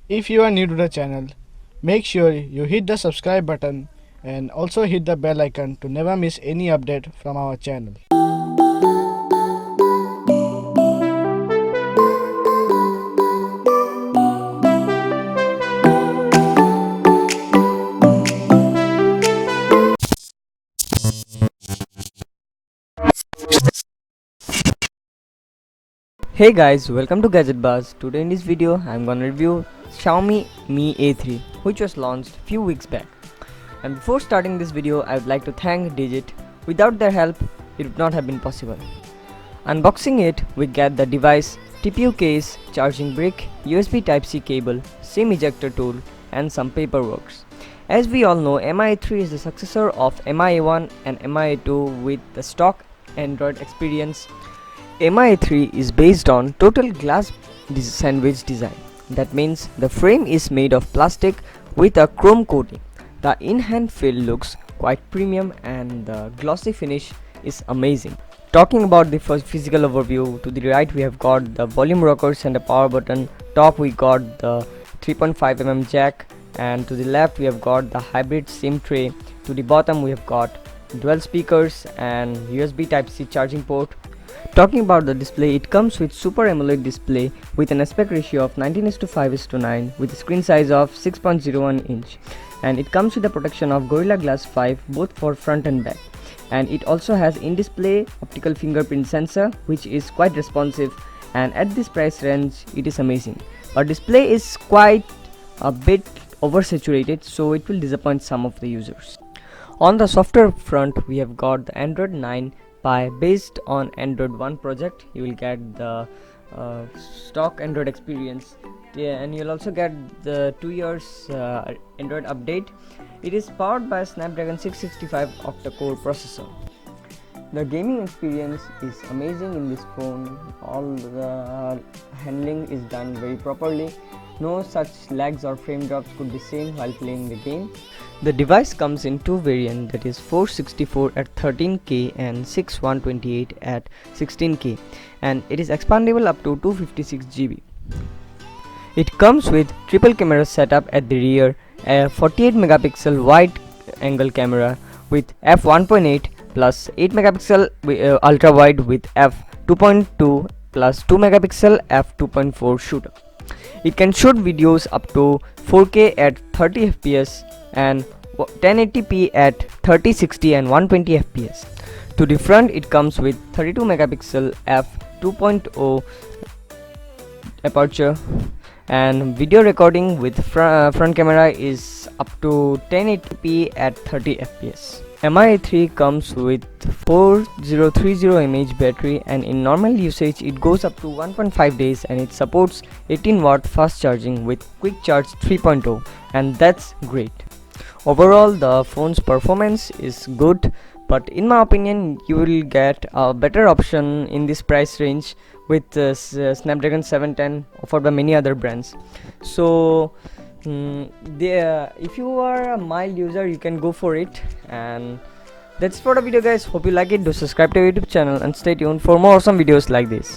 If you are new to the channel, make sure you hit the subscribe button and also hit the bell icon to never miss any update from our channel. Hey guys, welcome to Gadget Buzz. Today in this video, I'm gonna review Xiaomi Mi A3, which was launched few weeks back. And before starting this video, I would like to thank Digit. Without their help, it would not have been possible. Unboxing it, we get the device, TPU case, charging brick, USB Type-C cable, SIM ejector tool, and some paperwork. As we all know, Mi A3 is the successor of Mi A1 and Mi A2 with the stock Android experience. Mi A3 is based on total glass sandwich design. That means the frame is made of plastic with a chrome coating. The in-hand feel looks quite premium and the glossy finish is amazing. Talking about the first physical overview, to the right we have got the volume rockers and the power button. Top we got the 3.5mm jack, and to the left we have got the hybrid SIM tray. To the bottom we have got dual speakers and USB Type-C charging port. Talking about the display, it comes with Super AMOLED display with an aspect ratio of 19:5:9 with a screen size of 6.01 inch, and it comes with the protection of Gorilla Glass 5 both for front and back, and it also has in-display optical fingerprint sensor which is quite responsive, and at this price range it is amazing. But display is quite a bit oversaturated, so it will disappoint some of the users. On the software front, we have got the Android 9 Pie based on Android 1 project. You will get the stock Android experience, and you'll also get the 2 years Android update. It is powered by Snapdragon 665 octa-core processor. The gaming experience is amazing in this phone. All the handling is done very properly. No such lags or frame drops could be seen while playing the game. The device comes in two variants, that is 464 at 13K and 6128 at 16K, and it is expandable up to 256GB. It comes with triple camera setup at the rear, a 48 megapixel wide angle camera with f1.8 plus 8 megapixel ultra wide with f2.2 plus 2 megapixel f2.4 shooter. It can shoot videos up to 4K at 30 fps and 1080p at 3060 and 120 fps. To the front, it comes with 32 megapixel f2.0 aperture, and video recording with front camera is up to 1080p at 30 fps. Mi A3 comes with 4030 mAh battery, and in normal usage it goes up to 1.5 days, and it supports 18-watt fast charging with quick charge 3.0, and that's great. Overall, the phone's performance is good, but in my opinion you will get a better option in this price range with Snapdragon 710 offered by many other brands. So if you are a mild user, you can go for it. And that's for the video guys. Hope you like it. Do subscribe to our YouTube channel and stay tuned for more awesome videos like this.